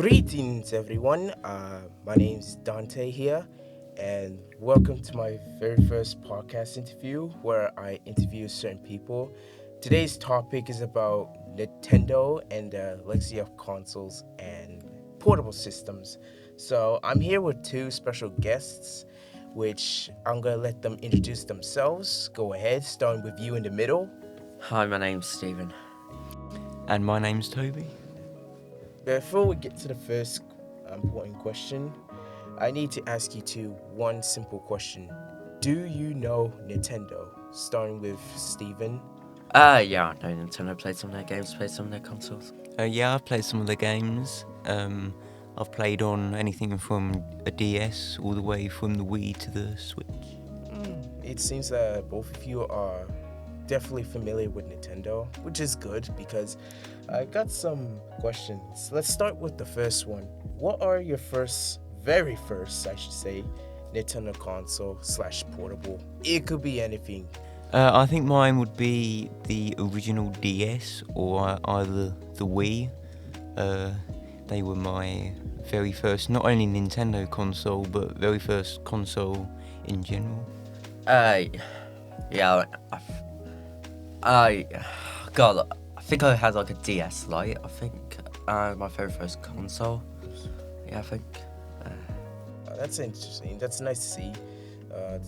Greetings, everyone. My name is Dante here, and welcome to my very first podcast interview where I interview certain people. Today's topic is about Nintendo and the legacy of consoles and portable systems. So, I'm here with two special guests, which I'm gonna let them introduce themselves. Go ahead, starting with you in the middle. Hi, my name's Stephen. And my name's Toby. Before we get to the first important question, I need to ask you two one simple question. Do you know Nintendo? Starting with Steven. Yeah, I know Nintendo. Played some of their games, played some of their consoles. Yeah, I've played some of the games. I've played on anything from a DS all the way from the Wii to the Switch. It seems that both of you are definitely familiar with Nintendo, which is good because I got some questions. Let's start with the first one. What are your very first, I should say, Nintendo console / portable? It could be anything. I think mine would be the original DS or either the Wii. They were my very first, not only Nintendo console, but very first console in general. Yeah, I think I had like a DS Lite. I think my very first console. Yeah, I think. That's interesting. That's nice to see.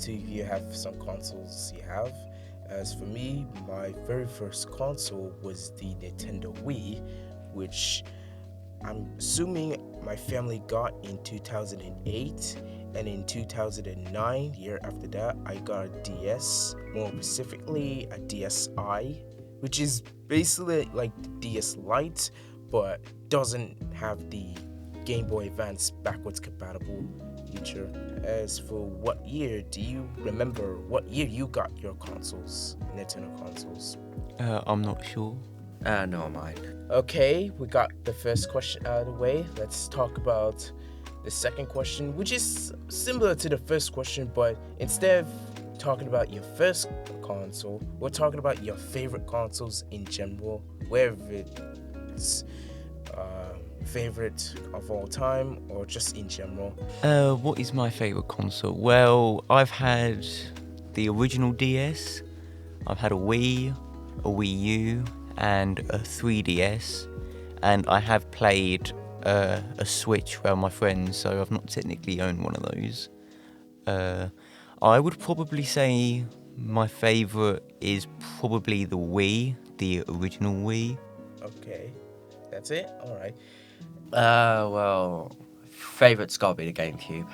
Two of you have some consoles you have. As for me, my very first console was the Nintendo Wii, which I'm assuming my family got in 2008, and in 2009, year after that, I got a DS, more specifically a DSi, which is basically like the DS Lite, but doesn't have the Game Boy Advance backwards compatible feature. As for what year, do you remember what year you got your consoles, Nintendo consoles? I'm not sure. No, mine. Okay, we got the first question out of the way. Let's talk about the second question, which is similar to the first question, but instead of talking about your first console, we're talking about your favorite consoles in general, wherever it's favorite of all time or just in general. What is my favourite console? Well, I've had the original DS, I've had a Wii, a Wii U, and a 3DS, and I have played a Switch around my friends, so I've not technically owned one of those. I would probably say my favourite is probably the Wii, the original Wii. Okay, that's it? Alright. Well, favorite's gotta be the GameCube.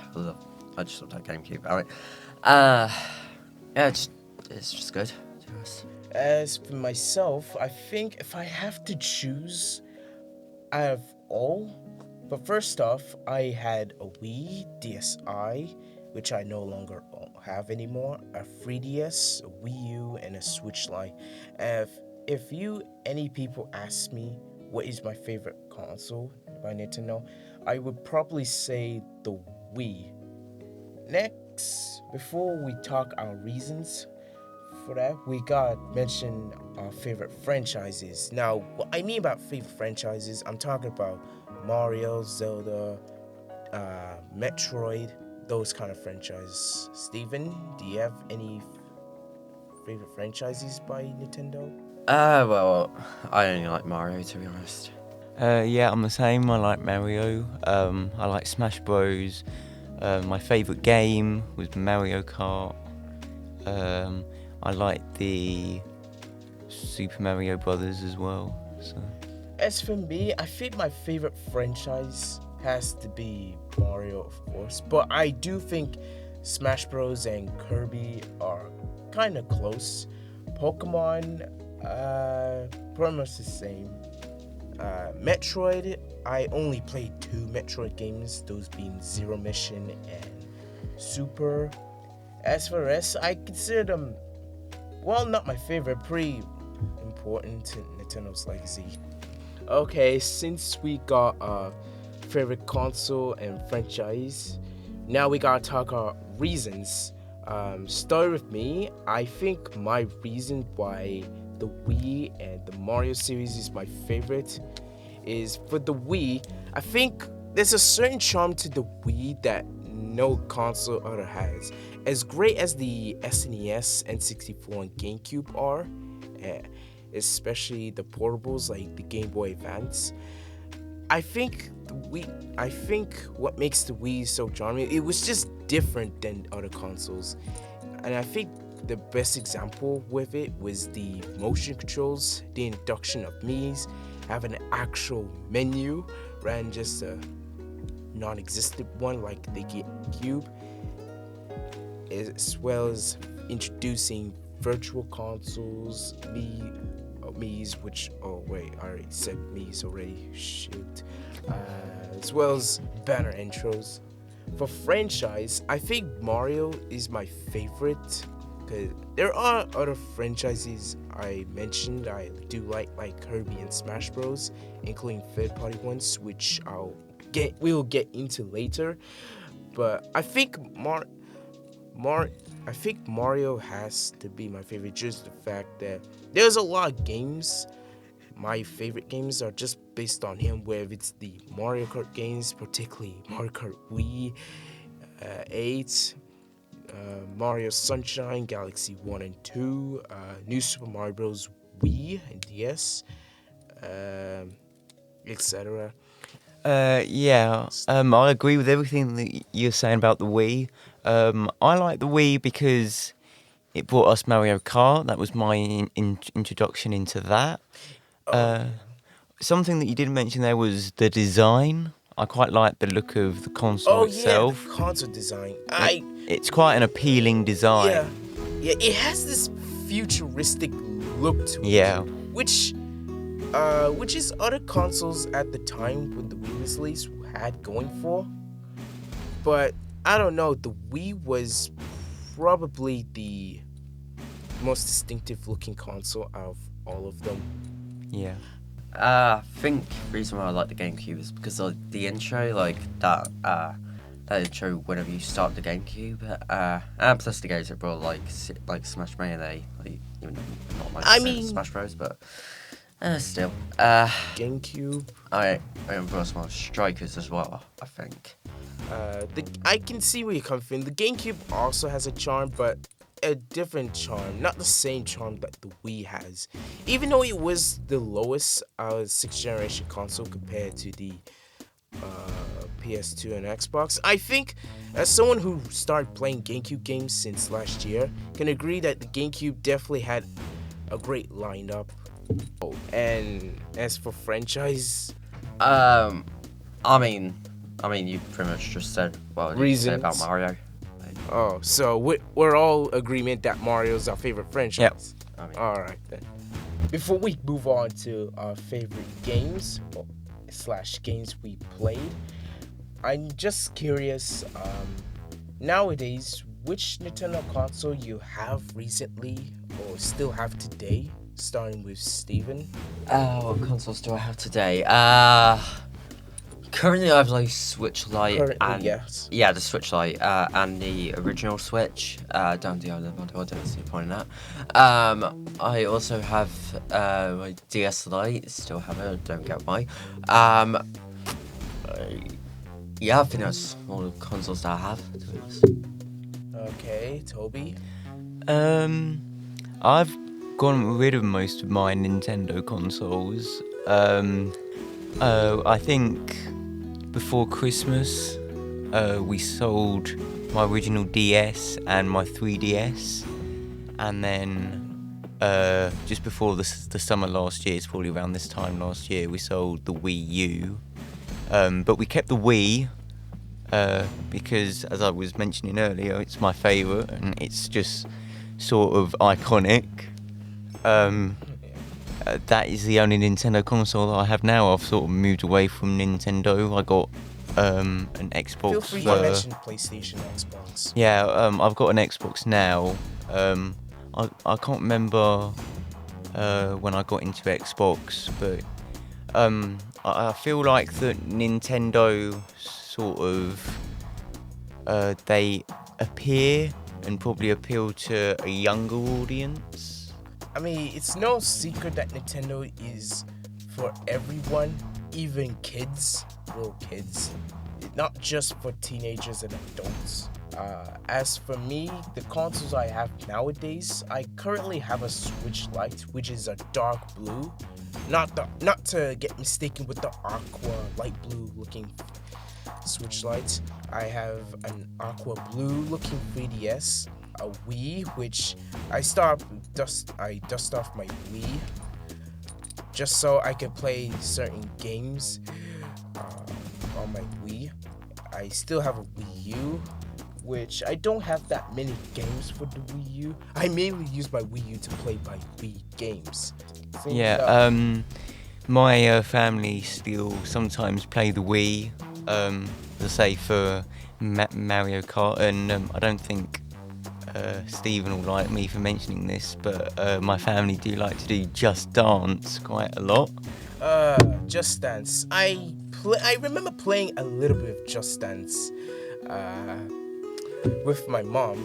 I just love that GameCube. Yeah, it's just good. As for myself, I think if I have to choose out of all, but first off, I had a Wii DSi, which I no longer have anymore, a 3DS, a Wii U, and a Switch Lite. If any people ask me what is my favorite console by Nintendo, I would probably say the Wii. Next, before we talk our reasons for that, we got mention our favorite franchises. Now, what I mean about favorite franchises, I'm talking about Mario, Zelda, Metroid, those kind of franchises. Steven, do you have any favorite franchises by Nintendo? Well, I only like Mario, to be honest. Yeah, I'm the same. I like Mario. I like Smash Bros. My favourite game was Mario Kart. I like the Super Mario Brothers as well. So. As for me, I think my favorite franchise has to be Mario, of course, but I do think Smash Bros. And Kirby are kind of close. Pokemon, pretty much the same. Metroid, I only played 2 Metroid games, those being Zero Mission and Super. As for rest, I consider them, well, not my favorite, pretty important to Nintendo's legacy. Okay, since we got our favorite console and franchise, now we gotta talk our reasons. Start with me. I think my reason why the Wii and the Mario series is my favorite is for the Wii. I think there's a certain charm to the Wii that no console other has. As great as the SNES, N64, and GameCube are, eh, especially the portables like the Game Boy Advance, I think what makes the Wii so charming, it was just different than other consoles. And I think the best example with it was the motion controls, the introduction of Mii's, having an actual menu rather than just a non-existent one like the GameCube, as well as introducing virtual consoles, Mii's, which, oh wait, I already said Mii's already, shoot, as well as banner intros. For franchise, I think Mario is my favorite, because there are other franchises I mentioned I do like Kirby and Smash Bros, including third-party ones, which we'll get into later. But I think I think Mario has to be my favorite, just the fact that there's a lot of games. My favorite games are just based on him, whether it's the Mario Kart games, particularly Mario Kart Wii, 8, Mario Sunshine, Galaxy 1 and 2, New Super Mario Bros. Wii and DS, etc. Yeah, I agree with everything that you're saying about the Wii. I like the Wii because it brought us Mario Kart. That was my introduction into that. Something that you didn't mention there was the design. I quite like the look of the console itself. Yeah, the console design. It's quite an appealing design. Yeah, it has this futuristic look to it. Yeah. Which is other consoles at the time when the Wii was released had going for. But I don't know, the Wii was probably the most distinctive looking console out of all of them. Yeah. I think the reason why I like the GameCube is because of the intro, like that intro whenever you start the GameCube, and plus the games that brought like Smash Melee, like even though not like Smash Bros, but still. GameCube. I brought some Strikers as well, I think. I can see where you're coming from. The GameCube also has a charm, but a different charm, not the same charm that the Wii has. Even though it was the lowest 6th generation console compared to the PS2 and Xbox, I think as someone who started playing GameCube games since last year, can agree that the GameCube definitely had a great lineup. Oh, and as for franchise, I mean, you pretty much just said what you said about Mario. Oh, so we're all agreement that Mario's our favorite franchise. Yep. All right then. Before we move on to our favorite games / games we played, I'm just curious. Nowadays, which Nintendo console you have recently or still have today? Starting with Steven. What consoles do I have today? Currently, I have like Switch Lite Yes. Yeah, the Switch Lite and the original Switch. Dante, I don't see the point in that. I also have my DS Lite. Still have it. Don't get why. Yeah, I think that's all the consoles that I have. To be honest. Okay, Toby. I've gotten rid of most of my Nintendo consoles. I think before Christmas, we sold my original DS and my 3DS, and then just before the summer last year, it's probably around this time last year, we sold the Wii U. But we kept the Wii because, as I was mentioning earlier, it's my favourite and it's just sort of iconic. That is the only Nintendo console that I have now. I've sort of moved away from Nintendo. I got an Xbox. Feel free to mention PlayStation, Xbox. Yeah, I've got an Xbox now. I can't remember when I got into Xbox, but I feel like that Nintendo sort of they appear and probably appeal to a younger audience. I mean, it's no secret that Nintendo is for everyone, even kids, real kids, not just for teenagers and adults. As for me, the consoles I have nowadays, I currently have a Switch Lite, which is a dark blue, not to get mistaken with the aqua light blue looking Switch Lite. I have an aqua blue looking 3DS, a Wii, which I dust off my Wii just so I can play certain games on my Wii. I still have a Wii U, which I don't have that many games for the Wii U. I mainly use my Wii U to play my Wii games. My family still sometimes play the Wii, let's say for Mario Kart, and I don't think Stephen will like me for mentioning this, but my family do like to do Just Dance quite a lot. Just Dance. I remember playing a little bit of Just Dance with my mom.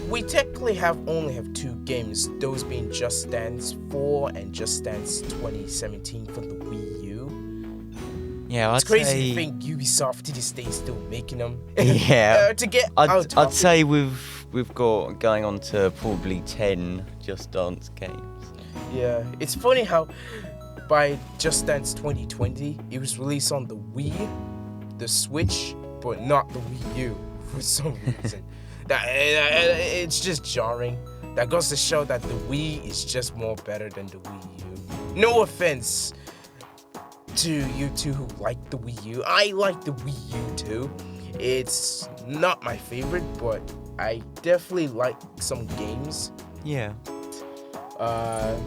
We technically only have 2 games, those being Just Dance 4 and Just Dance 2017 for the Wii U. Yeah, it's crazy to think Ubisoft to this day is still making them. Yeah, I'd say we've got going on to probably 10 Just Dance games. Yeah, it's funny how by Just Dance 2020 it was released on the Wii, the Switch, but not the Wii U for some reason. It's just jarring. That goes to show that the Wii is just more better than the Wii U. No offense to you two who like the Wii U. I like the Wii U too. It's not my favorite, but I definitely like some games. Yeah.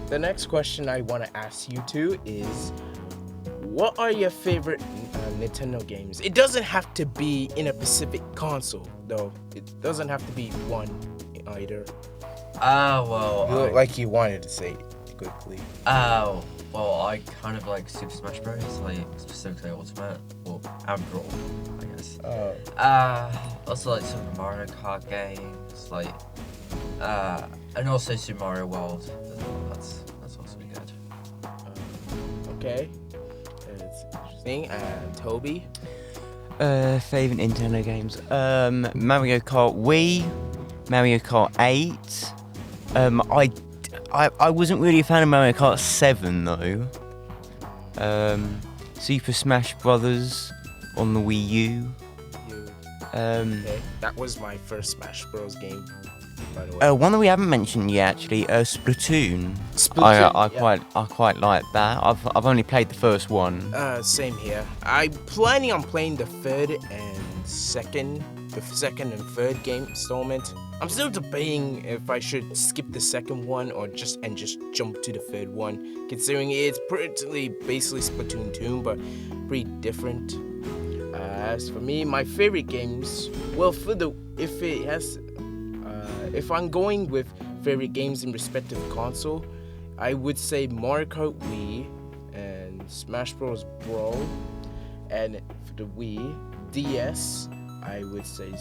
The next question I want to ask you two is, what are your favorite Nintendo games? It doesn't have to be in a specific console, though. It doesn't have to be one either. Well, You look like you wanted to say it quickly. Well, I kind of like Super Smash Bros. Like specifically Ultimate or Brawl, I guess. Also like Super Mario Kart games, like, and also Super Mario World as well. That's also good. Okay, that's interesting. And Toby. Favorite Nintendo games? Mario Kart Wii, Mario Kart 8. I wasn't really a fan of Mario Kart 7 though. Super Smash Brothers on the Wii U. Okay, that was my first Smash Bros. Game, by the way. One that we haven't mentioned yet, actually, Splatoon. I quite like that. I've only played the first one. Same here. I'm planning on playing the second and third game installment. I'm still debating if I should skip the second one or just jump to the third one, considering it's basically Splatoon 2, but pretty different. As for me, my favorite games, well, if I'm going with favorite games in respective console, I would say Mario Kart Wii and Smash Bros. Brawl, and for the Wii DS, I would say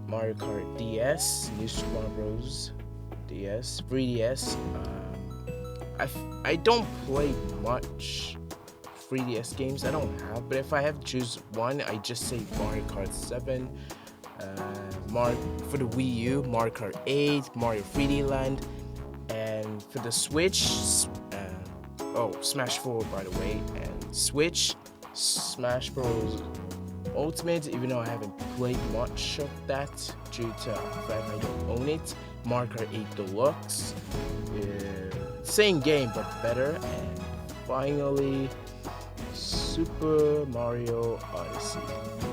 Mario Kart DS, New Super Mario Bros. DS, 3DS. I don't play much 3DS games. I don't have, but if I have to choose one, I just say Mario Kart 7. For the Wii U, Mario Kart 8, Mario 3D Land, and for the Switch, Smash 4 by the way, and Switch, Smash Bros. Ultimate, even though I haven't played much of that due to the fact I don't own it. Mario Kart 8 Deluxe, same game but better, and finally Super Mario Odyssey.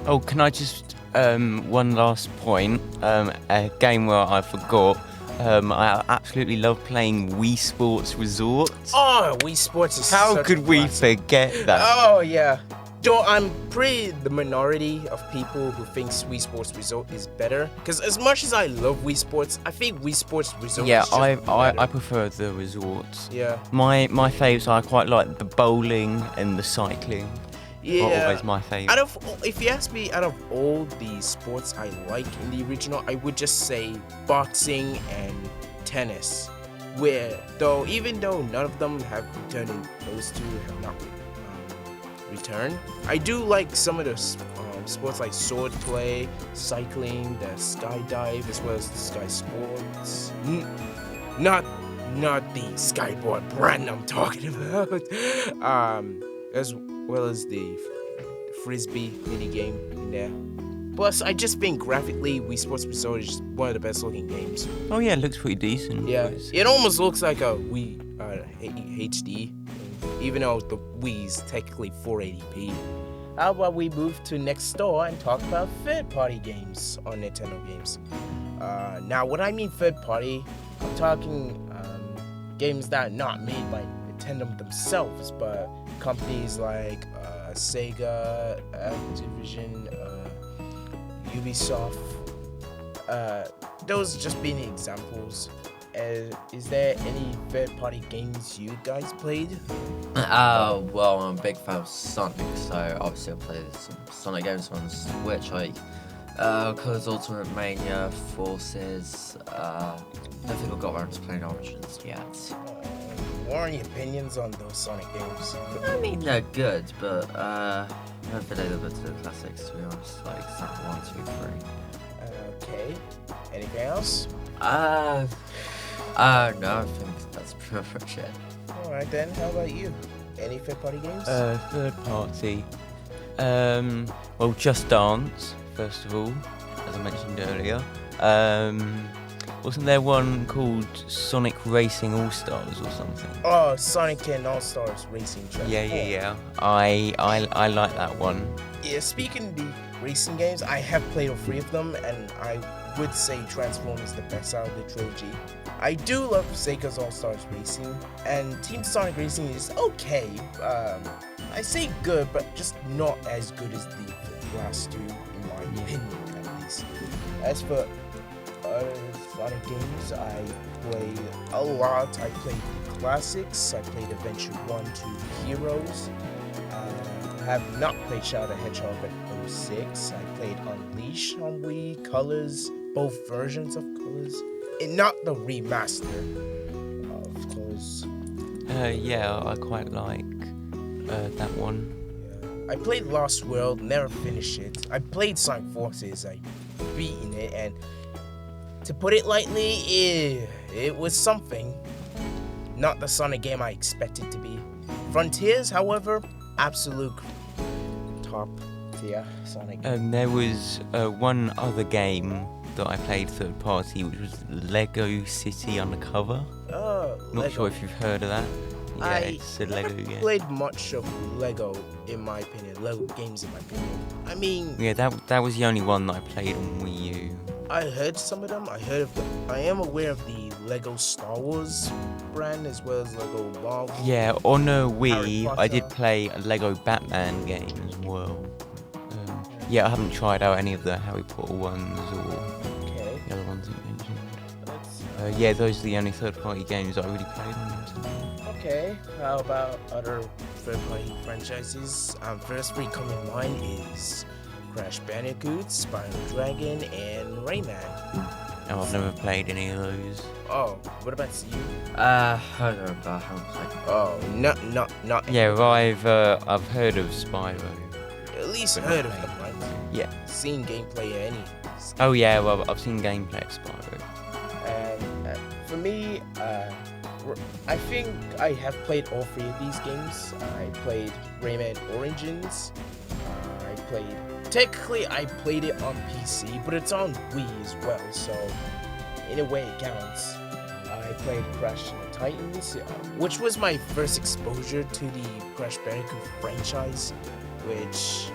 Oh, can I just one last point? A game where I forgot. I absolutely love playing Wii Sports Resort. Oh, Wii Sports is How such could a we classic. forget that? Oh yeah. Though I'm pretty the minority of people who thinks Wii Sports Resort is better, because as much as I love Wii Sports, I think Wii Sports Resort Yeah, is just better. I prefer the resorts. Yeah. My favourites, I quite like the bowling and the cycling. Yeah. Are always my favourite. If you ask me, out of all the sports I like in the original, I would just say boxing and tennis. where even though none of them have returned, and those two have not returned, I do like some of the sports like sword play, cycling, the skydive, as well as the sky sports. Not the skyboard brand I'm talking about. As well as the frisbee mini game in there. Plus, I just think graphically, Wii Sports Resort is one of the best looking games. Oh yeah, it looks pretty decent. Yeah, it almost looks like a Wii HD, even though the Wii's technically 480p. How about we move to next door and talk about third-party games on Nintendo games? Now, when I mean third-party, I'm talking games that are not made by Nintendo themselves, but companies like Sega, Activision, Ubisoft. Those just being examples. Is there any third-party games you guys played? Well, I'm a big fan of Sonic, so obviously I played some Sonic games on Switch, like Colors Ultimate Mania, Forces. I don't think I've got around to playing Origins yet. What are your opinions on those Sonic games? I mean, they're good, but I don't think they're to the classics, to be honest, like Sonic 1, 2, 3. Okay. Anything else? No, I think that's pretty much it. Alright then, how about you? Any third-party games? Third party. Well, Just Dance, first of all, as I mentioned earlier. Wasn't there one called Sonic Racing All Stars or something? Oh, Sonic and All-Stars Racing Track. Yeah. I like that one. Yeah, speaking of the racing games, I have played all three of them, and I would say Transform is the best out of the trilogy. I do love Sega's All-Stars Racing, and Team Sonic Racing is okay. I say good, but just not as good as the last two, in my opinion, at least. As for other Sonic games, I played a lot. I played the classics. I played Adventure 1 to Heroes. I have not played Shadow the Hedgehog at 06. I played Unleash on Wii, Colors, both versions of Colors, and not the remaster of Colors. Yeah, I quite like that one. Yeah. I played Lost World, never finished it. I played Sonic Forces, I beaten it, and to put it lightly, it was something. Not the Sonic game I expected to be. Frontiers, however, absolute top tier Sonic game. There was one other game that I played third party, which was Lego City Undercover. Not sure if you've heard of that. Yeah, it's a Lego game. I played much of Lego, in my opinion. Lego games, in my opinion. I mean... Yeah, that was the only one that I played on Wii U. I heard some of them. I am aware of the Lego Star Wars brand, as well as Lego Marvel. Yeah, on a Wii, Potter. I did play a Lego Batman game as well. Yeah, I haven't tried out any of the Harry Potter ones or the other ones that you mentioned. Yeah, those are the only third-party games that I really played on Nintendo. Okay, how about other third-party franchises? First three come in mind is Crash Bandicoot, Spyro Dragon, and Rayman. No, I've never played any of those. Oh, what about you? I don't know, but I haven't played. Oh, not. Yeah, I've heard of Spyro. At least heard of them, right? Yeah. Seen gameplay or any. Oh yeah, well I've seen gameplay of Spyro. And for me, I think I have played all three of these games. I played Rayman Origins. Technically, I played it on PC, but it's on Wii as well, so in a way it counts. I played Crash and the Titans, which was my first exposure to the Crash Bandicoot franchise, which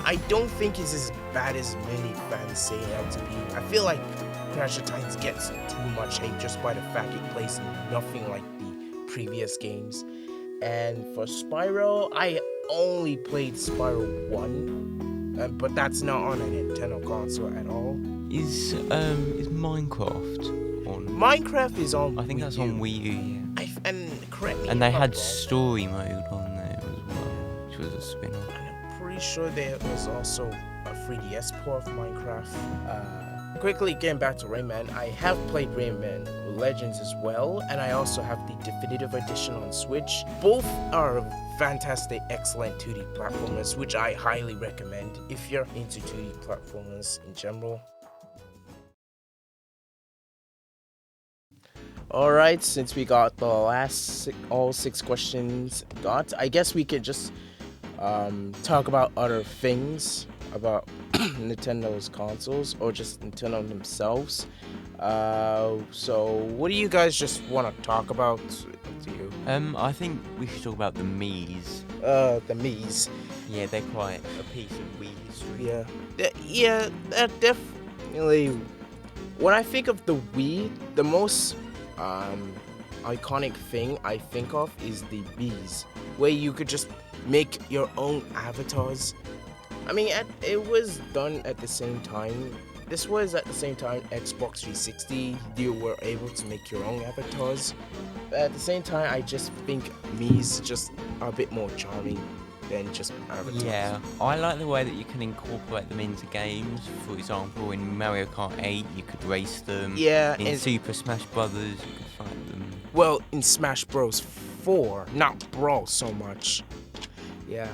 I don't think is as bad as many fans say it out to be. I feel like Crash the Titans gets too much hate just by the fact it plays nothing like the previous games. And for Spyro, I only played Spyro 1, but that's not on a Nintendo console at all. Is Minecraft on? Minecraft is on I think Wii that's U. on Wii U, yeah. And correct me And if they I'm had wrong. story mode on there as well, which was a spin-off. And I'm pretty sure there was also a 3DS port of Minecraft. quickly getting back to Rayman, I have played Rayman Legends as well, and I also have the definitive edition on Switch. Both are fantastic, excellent 2D platformers, which I highly recommend if you're into 2D platformers in general. Alright, since we got the last all 6 questions got, I guess we could just talk about other things about Nintendo's consoles or just Nintendo themselves. So what do you guys just want to talk about? Up to you. I think we should talk about the Mii's. The Mii's. Yeah, they're quite a piece of Wii history. Yeah, that definitely. When I think of the Wii, the most iconic thing I think of is the Mii's, where you could just make your own avatars. I mean, it was done at the same time. This was at the same time Xbox 360. You were able to make your own avatars. But at the same time, I just think Mii's just are a bit more charming than just avatars. Yeah, I like the way that you can incorporate them into games. For example, in Mario Kart 8, you could race them. Yeah, In and Super Smash Brothers, you could fight them. well, in Smash Bros. 4, not Brawl so much. Yeah.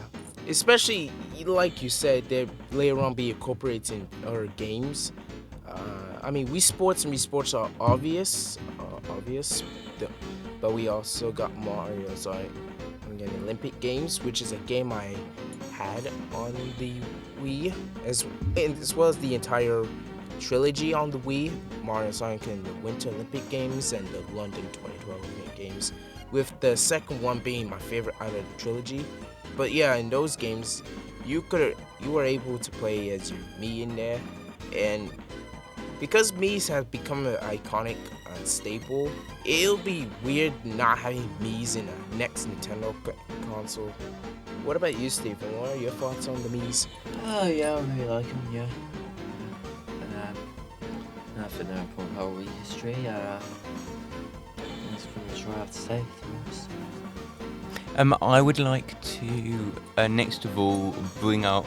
Especially, like you said, they later on be incorporated in other games. I mean, Wii Sports and Wii Sports are obvious, but we also got Mario Sonic and Olympic Games, which is a game I had on the Wii, as well as the entire trilogy on the Wii, Mario Sonic and the Winter Olympic Games and the London 2012 Olympic Games, with the second one being my favorite out of the trilogy. But yeah, in those games, you were able to play as your Mii in there, and because Mii's have become an iconic staple, it'll be weird not having Mii's in the next Nintendo console. What about you, Stephen? What are your thoughts on the Mii's? Oh yeah, I really like them. Yeah. Nothing there for whole Wii history. That's pretty much what I have to say. To be honest. I would like to, next of all, bring up,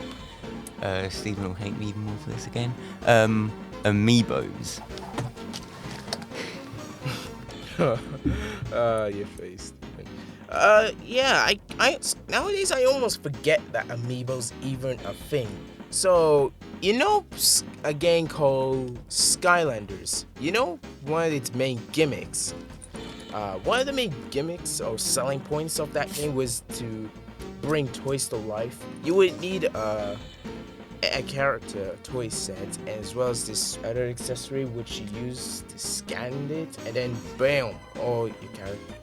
Stephen will hate me even more for this again, Amiibos. Your face, Stephen. Yeah, I nowadays I almost forget that Amiibo's even a thing. So, you know a game called Skylanders? You know one of its main gimmicks? One of the main gimmicks or selling points of that game was to bring toys to life. You would need a character toy set as well as this other accessory which you use to scan it, and then bam, all your character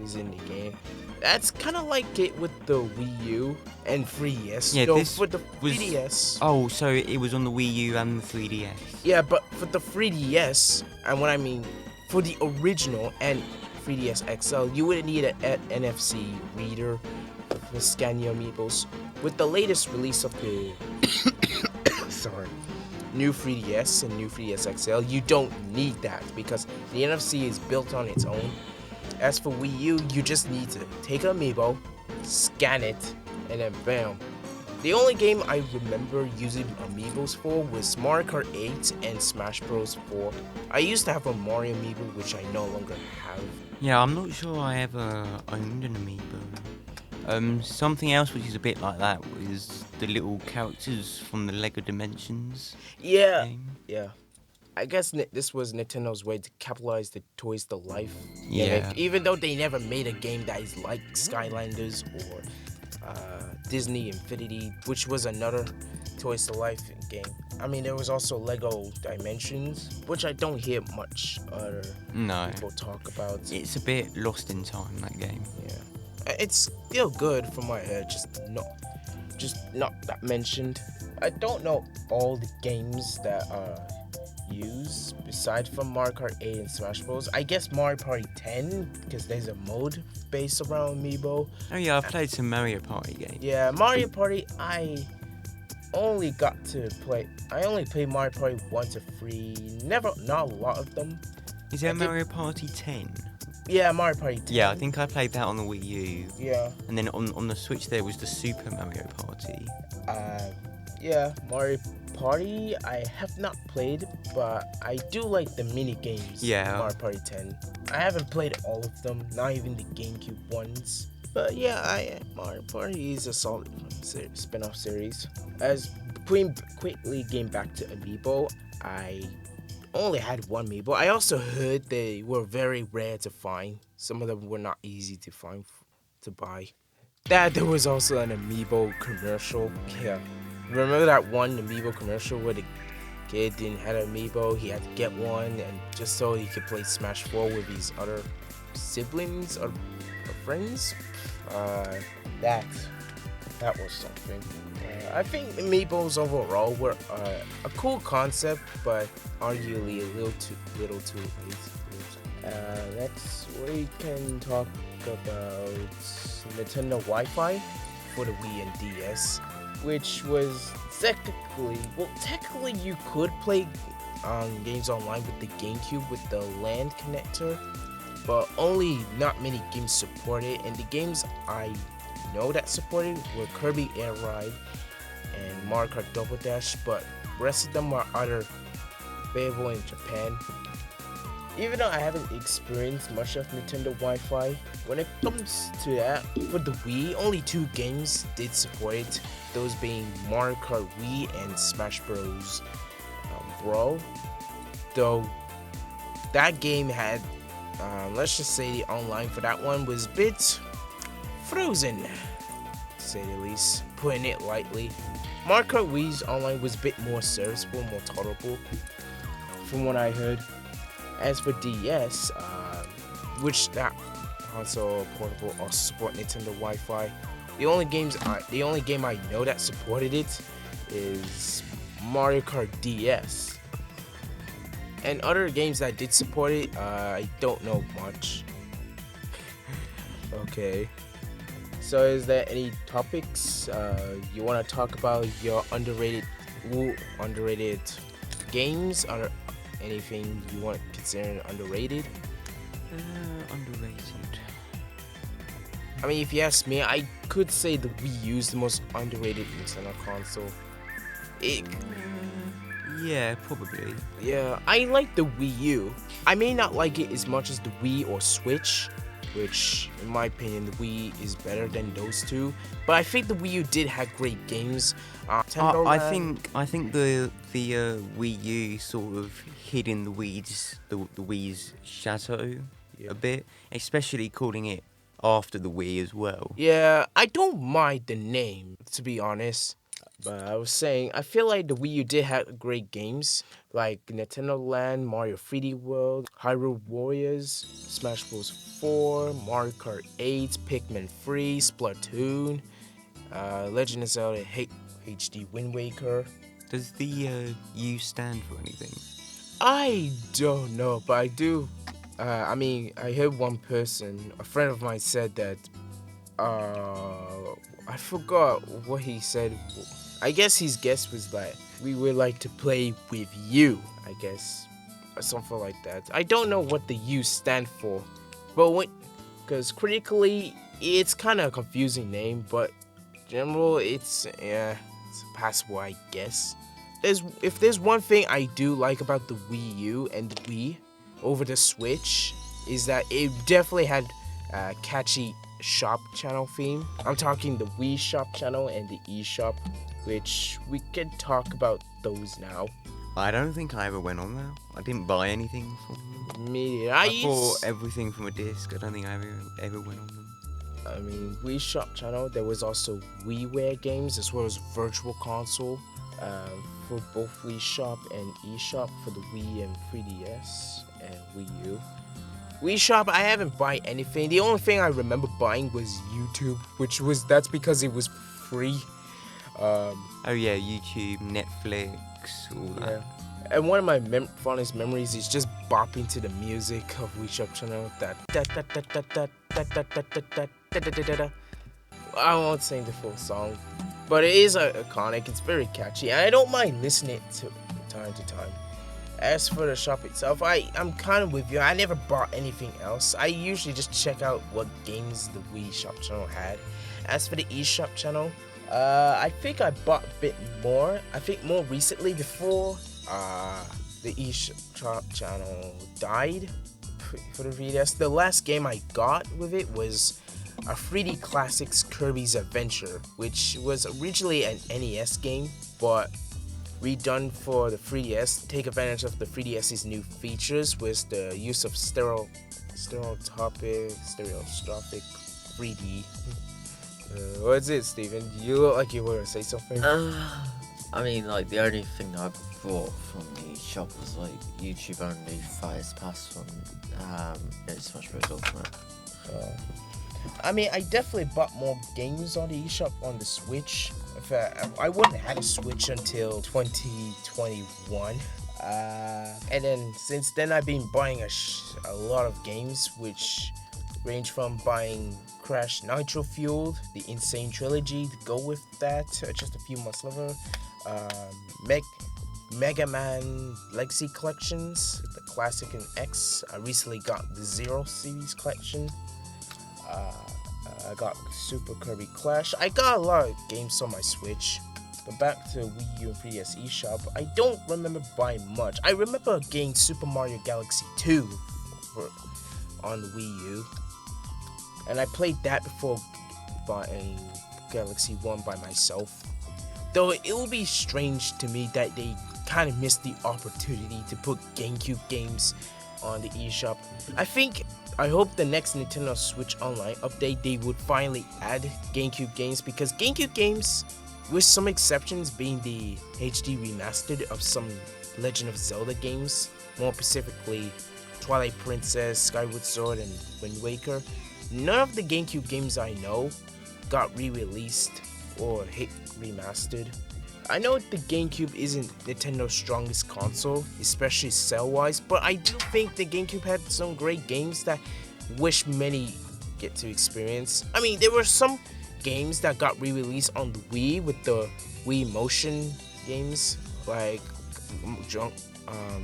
is in the game. That's kind of like it with the Wii U and 3DS. Yeah, no, this for the was- 3DS. Oh, so it was on the Wii U and the 3DS. Yeah, but for the 3DS, and what I mean, for the original and 3DS XL, you would need an NFC reader for scan your Amiibos. With the latest release of the new 3DS and new 3DS XL, you don't need that because the NFC is built on its own. As for Wii U, you just need to take an Amiibo, scan it, and then bam. The only game I remember using Amiibos for was Mario Kart 8 and Smash Bros. 4. I used to have a Mario Amiibo, which I no longer have. Yeah, I'm not sure I ever owned an Amiibo. Something else which is a bit like that was the little characters from the Lego Dimensions Yeah, game. yeah. I guess this was Nintendo's way to capitalize the Toys to Life Yeah. gimmick, even though they never made a game that is like Skylanders or Disney Infinity, which was another Toys to Life game. I mean, there was also Lego Dimensions, which I don't hear much other No, people talk about. it's a bit lost in time, that game. Yeah, it's still good from my head, just not that mentioned. I don't know all the games that are used besides from Mario Kart 8 and Smash Bros. I guess Mario Party 10 because there's a mode based around Amiibo. Oh yeah, I've played some Mario Party games. Yeah, Mario Party I only played Mario Party 1 to 3. Not a lot of them. Is there I think- Mario Party 10? Yeah, Mario Party 10. Yeah, I think I played that on the Wii U. Yeah. And then on the Switch there was the Super Mario Party. Yeah, Mario Party I have not played, but I do like the mini games. Yeah. Mario Party 10. I haven't played all of them, not even the GameCube ones. But yeah, Mario Party is a solid spin-off series. As quickly getting back to Amiibo, I only had one Amiibo. I also heard they were very rare to find. Some of them were not easy to find to buy. There was also an Amiibo commercial. Yeah, remember that one Amiibo commercial where the kid didn't have an Amiibo, he had to get one, and just so he could play Smash 4 with his other siblings or friends. That was something. I think Amiibos overall were a cool concept, but arguably a little too late. Next we can talk about Nintendo Wi-Fi for the Wii and DS, which was technically you could play games online with the GameCube with the LAN connector, but only not many games support it, and the games I know that supported were Kirby Air Ride and Mario Kart Double Dash, but the rest of them are either available in Japan. Even though I haven't experienced much of Nintendo Wi-Fi, when it comes to that, for the Wii, only 2 games did support it, those being Mario Kart Wii and Smash Bros. Brawl. Though that game had, let's just say the online for that one was a bit frozen, to say the least, putting it lightly. Mario Kart Wii's online was a bit more serviceable, more tolerable, from what I heard. As for DS, which that console portable also support Nintendo Wi-Fi, the only game I know that supported it is Mario Kart DS. And other games that did support it, I don't know much. Okay. So is there any topics you want to talk about, your underrated games, or anything you want to consider underrated? Underrated. I mean, if you ask me, I could say the Wii U is the most underrated Nintendo console. Yeah, probably. Yeah, I like the Wii U. I may not like it as much as the Wii or Switch, which, in my opinion, the Wii is better than those two. But I think the Wii U did have great games. I think the Wii U sort of hid in the weeds, the Wii's shadow a bit, especially calling it after the Wii as well. Yeah, I don't mind the name, to be honest. But I was saying, I feel like the Wii U did have great games, like Nintendo Land, Mario 3D World, Hyrule Warriors, Smash Bros. 4, Mario Kart 8, Pikmin 3, Splatoon, Legend of Zelda HD Wind Waker. Does the U stand for anything? I don't know, but I do. I heard one person, a friend of mine, said that. I forgot what he said. I guess his guess was that we would like to play with you, I guess, or something like that. I don't know what the U stand for, but because critically, it's kind of a confusing name, but general, it's passable, I guess. If there's one thing I do like about the Wii U and the Wii over the Switch, is that it definitely had a catchy shop channel theme. I'm talking the Wii shop channel and the eShop, which we could talk about those now. I don't think I ever went on there. I didn't buy anything from them. Me, I bought everything from a disc. I don't think I ever went on them. I mean, Wii shop channel, there was also WiiWare games as well as Virtual Console for both Wii Shop and eShop for the Wii and 3DS and Wii U. Wii Shop, I haven't bought anything. The only thing I remember buying was YouTube, that's because it was free. Oh yeah, YouTube, Netflix, all that. Yeah. And one of my fondest memories is just bopping to the music of Wii Shop channel. I won't sing the full song, but it is iconic. It's very catchy, and I don't mind listening to it from time to time. As for the shop itself, I'm kind of with you. I never bought anything else. I usually just check out what games the Wii Shop channel had. As for the eShop channel, I think I bought a bit more. I think more recently before the eShop channel died for the 3DS. The last game I got with it was a 3D Classics Kirby's Adventure, which was originally an NES game, but redone for the 3DS to take advantage of the 3DS's new features with the use of stereoscopic 3D. What's it, Steven? You look like you were to say something. I mean, like, the only thing I bought from the shop was, like, YouTube only Fires Pass from Smash Bros. Ultimate. I mean, I definitely bought more games on the eShop on the Switch. In fact, I wouldn't have had a Switch until 2021. And then since then, I've been buying a lot of games, which range from buying Crash Nitro Fueled, the Insane Trilogy to go with that, just a few months later. Mega Man Legacy Collections, the Classic and X. I recently got the Zero Series Collection. I got Super Kirby Clash. I got a lot of games on my Switch. But back to Wii U and 3DS eShop, I don't remember buying much. I remember getting Super Mario Galaxy 2 on the Wii U. And I played that before buying Galaxy 1 by myself. Though it will be strange to me that they kind of missed the opportunity to put GameCube games on the eShop. I hope the next Nintendo Switch Online update they would finally add GameCube games, because GameCube games, with some exceptions being the HD remastered of some Legend of Zelda games, more specifically Twilight Princess, Skyward Sword, and Wind Waker, none of the GameCube games I know got re-released or hit remastered. I know the GameCube isn't Nintendo's strongest console, especially sale-wise, but I do think the GameCube had some great games that wish many get to experience. I mean, there were some games that got re-released on the Wii with the Wii Motion games, like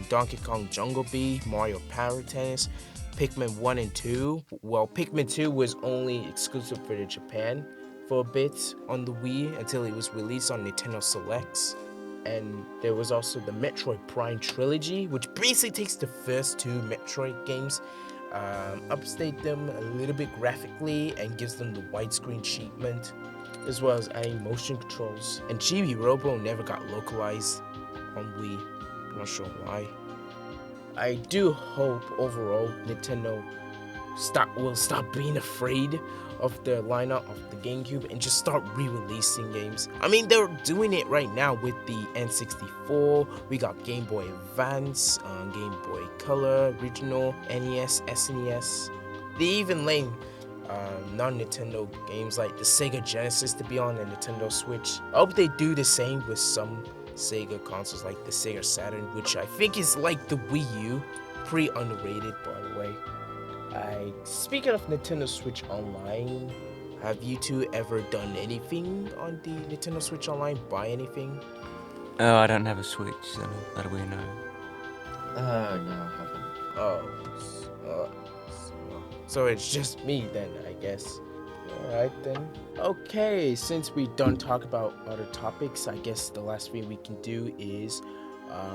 Donkey Kong Jungle Bee, Mario Power Tennis, Pikmin 1 and 2. Well, Pikmin 2 was only exclusive for Japan for a bit on the Wii until it was released on Nintendo Selects. And there was also the Metroid Prime Trilogy, which basically takes the first two Metroid games, update them a little bit graphically and gives them the widescreen treatment, as well as adding motion controls. And Chibi Robo never got localized on Wii. I'm not sure why. I do hope overall Nintendo will stop being afraid of the lineup of the GameCube and just start re-releasing games. I mean, they're doing it right now with the N64. We got Game Boy Advance, Game Boy Color, Original, NES, SNES. They even letting non-Nintendo games like the Sega Genesis to be on the Nintendo Switch. I hope they do the same with some Sega consoles like the Sega Saturn, which I think is like the Wii U, pretty underrated by the way. Speaking of Nintendo Switch Online, have you two ever done anything on the Nintendo Switch Online? Buy anything? Oh, I don't have a Switch, so that we know. No, I haven't. So it's just me then, I guess. Alright then. Okay, since we done talk about other topics, I guess the last thing we can do is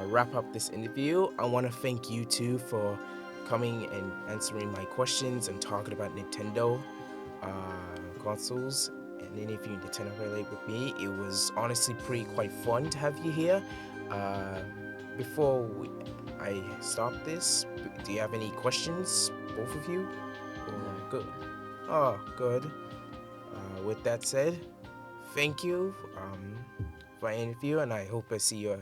wrap up this interview. I want to thank you two for coming and answering my questions and talking about Nintendo consoles and anything Nintendo related with me. It was honestly quite fun to have you here. Before I stop this, do you have any questions, both of you? Good. Oh, good. With that said, thank you for the interview, and I hope I see you